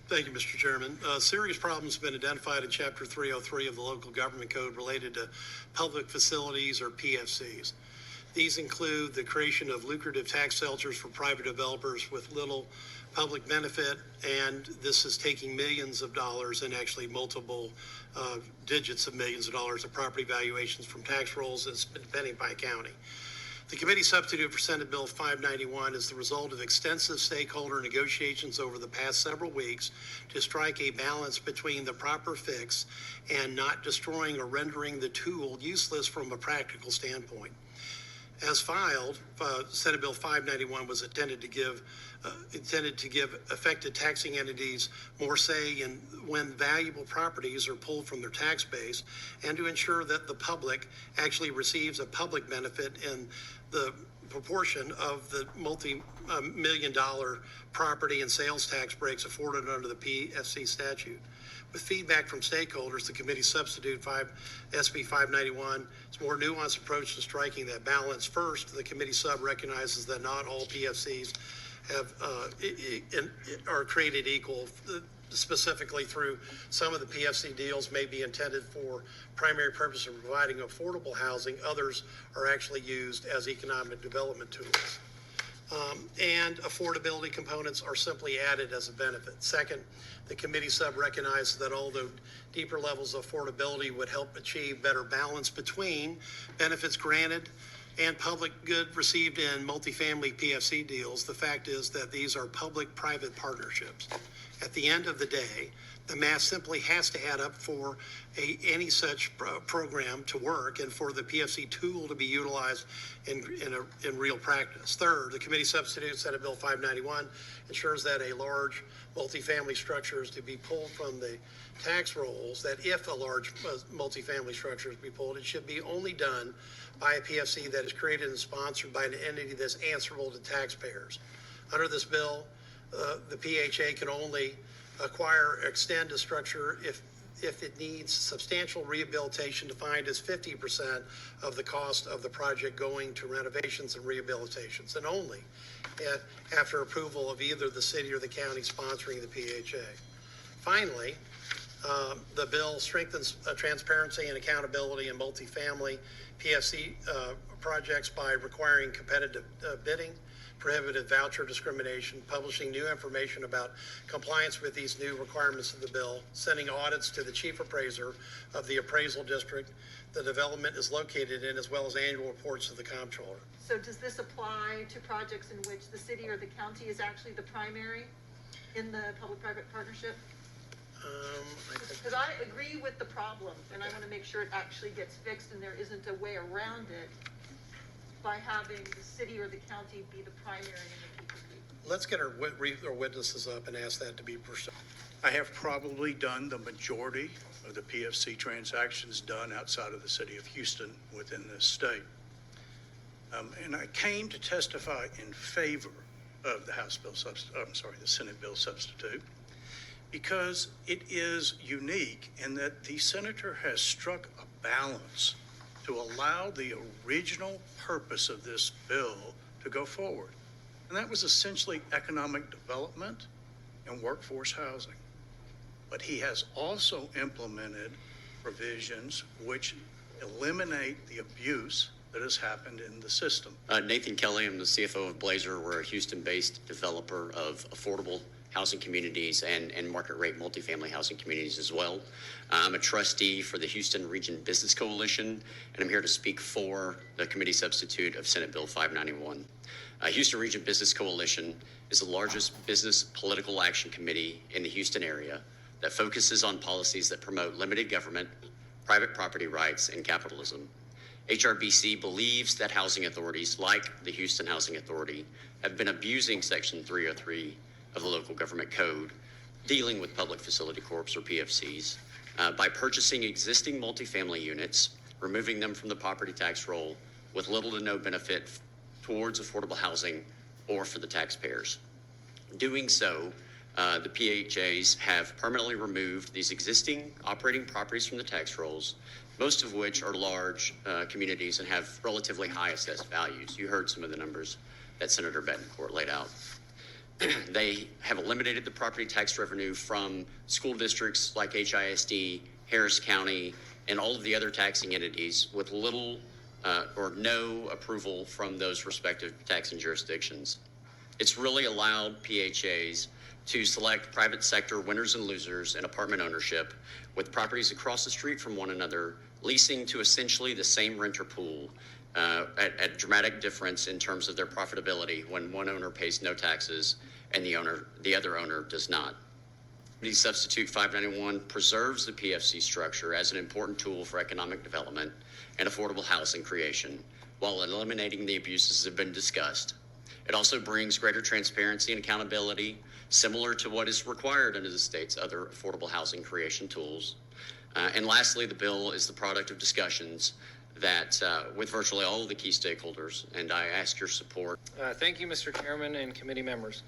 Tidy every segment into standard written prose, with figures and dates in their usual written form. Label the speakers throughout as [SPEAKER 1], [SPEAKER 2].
[SPEAKER 1] Thank you, Mr. Chairman. Serious problems have been identified in Chapter 303 of the Local Government Code related to public facilities or PFCs. These include the creation of lucrative tax shelters for private developers with little public benefit, and this is taking millions of dollars and actually multiple digits of millions of dollars of property valuations from tax rolls and spending by county. The committee substitute for Senate Bill 591 is the result of extensive stakeholder negotiations over the past several weeks to strike a balance between the proper fix and not destroying or rendering the tool useless from a practical standpoint. As filed, Senate Bill 591 was intended to give affected taxing entities more say in when valuable properties are pulled from their tax base, and to ensure that the public actually receives a public benefit in the proportion of the multi-million-dollar property and sales tax breaks afforded under the PFC statute. With feedback from stakeholders, the committee substitute SB 591. It's a more nuanced approach to striking that balance. First, the committee sub recognizes that not all PFCs are created equal. Specifically, through some of the PFC deals may be intended for primary purpose of providing affordable housing. Others are actually used as economic development tools. And affordability components are simply added as a benefit. Second, the committee sub recognizes that although deeper levels of affordability would help achieve better balance between benefits granted and public good received in multifamily PFC deals, the fact is that these are public-private partnerships. At the end of the day, the math simply has to add up for any such program to work and for the PFC tool to be utilized in real practice. Third, the committee substitute Senate Bill 591 ensures that a large multifamily structure is to be pulled from the tax rolls, that if a large multifamily structure is to be pulled, it should be only done by a PFC that is created and sponsored by an entity that's answerable to taxpayers. Under this bill, the PHA can only acquire or extend a structure if it needs substantial rehabilitation, defined as 50% of the cost of the project going to renovations and rehabilitations, and only after approval of either the city or the county sponsoring the PHA. Finally, the bill strengthens transparency and accountability in multifamily PFC projects by requiring competitive bidding, prohibited voucher discrimination, publishing new information about compliance with these new requirements of the bill, sending audits to the chief appraiser of the appraisal district the development is located in, as well as annual reports to the comptroller.
[SPEAKER 2] So does this apply to projects in which the city or the county is actually the primary in the public-private partnership? Because I agree with the problem, and I want to make sure it actually gets fixed and there isn't a way around it by having the city or the county be the primary in the PPP.
[SPEAKER 1] Let's get our witnesses up and ask that to be pursued.
[SPEAKER 3] I have probably done the majority of the PFC transactions done outside of the city of Houston within this state. And I came to testify in favor of the the Senate bill substitute, because it is unique in that the senator has struck a balance to allow the original purpose of this bill to go forward. And that was essentially economic development and workforce housing. But he has also implemented provisions which eliminate the abuse that has happened in the system.
[SPEAKER 4] Nathan Kelly, I'm the CFO of Blazer. We're a Houston-based developer of affordable housing communities and market rate multifamily housing communities as well. I'm a trustee for the Houston Region Business Coalition, and I'm here to speak for the committee substitute of Senate Bill 591. Houston Region Business Coalition is the largest business political action committee in the Houston area that focuses on policies that promote limited government, private property rights, and capitalism. HRBC believes that housing authorities like the Houston Housing Authority have been abusing Section 303 of the Local Government Code, dealing with public facility corps or PFCs, by purchasing existing multifamily units, removing them from the property tax roll with little to no benefit towards affordable housing or for the taxpayers. Doing so, the PHAs have permanently removed these existing operating properties from the tax rolls, most of which are large communities and have relatively high assessed values. You heard some of the numbers that Senator Betancourt laid out. They have eliminated the property tax revenue from school districts like HISD, Harris County, and all of the other taxing entities with little or no approval from those respective taxing jurisdictions. It's really allowed PHAs to select private sector winners and losers in apartment ownership with properties across the street from one another, leasing to essentially the same renter pool at a dramatic difference in terms of their profitability when one owner pays no taxes and the other owner does not. The Substitute 591 preserves the PFC structure as an important tool for economic development and affordable housing creation while eliminating the abuses that have been discussed. It also brings greater transparency and accountability, similar to what is required under the state's other affordable housing creation tools. And lastly, the bill is the product of discussions that with virtually all of the key stakeholders, and I ask your support.
[SPEAKER 5] Thank you, Mr. Chairman and committee members.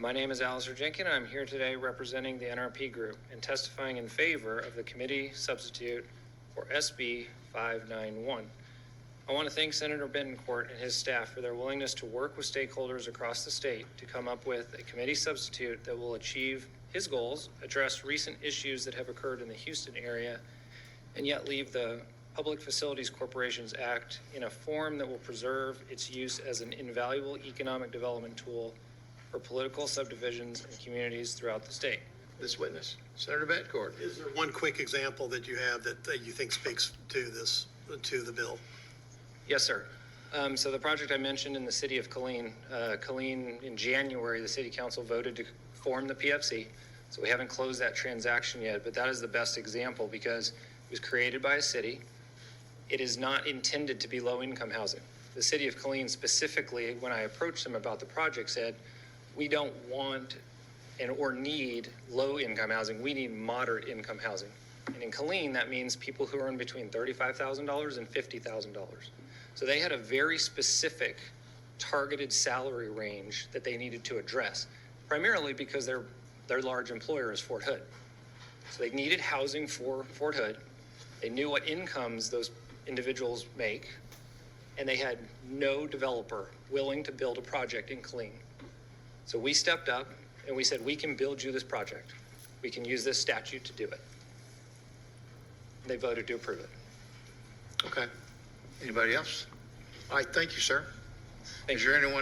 [SPEAKER 5] My name is Alistair Jenkins. I'm here today representing the NRP Group and testifying in favor of the committee substitute for SB 591. I want to thank Senator Bettencourt and his staff for their willingness to work with stakeholders across the state to come up with a committee substitute that will achieve his goals, address recent issues that have occurred in the Houston area, and yet leave the Public Facilities Corporations Act in a form that will preserve its use as an invaluable economic development tool for political subdivisions and communities throughout the state.
[SPEAKER 6] This witness, Senator Bettencourt.
[SPEAKER 1] Is there one quick example that you have that you think speaks to the bill?
[SPEAKER 5] Yes, sir. So the project I mentioned in the city of Killeen, in January, the city council voted to form the PFC. So we haven't closed that transaction yet, but that is the best example because it was created by a city. It is not intended to be low-income housing. The city of Killeen specifically, when I approached them about the project, said, we don't want or need low-income housing. We need moderate income housing. And in Killeen, that means people who earn between $35,000 and $50,000. So they had a very specific targeted salary range that they needed to address, primarily because their large employer is Fort Hood. So they needed housing for Fort Hood. They knew what incomes those individuals make, and they had no developer willing to build a project in Killeen. So we stepped up and we said, we can build you this project. We can use this statute to do it. They voted to approve it.
[SPEAKER 6] Okay. Anybody else? All right, thank you, sir.
[SPEAKER 5] Thank
[SPEAKER 6] Is
[SPEAKER 5] you.
[SPEAKER 6] there anyone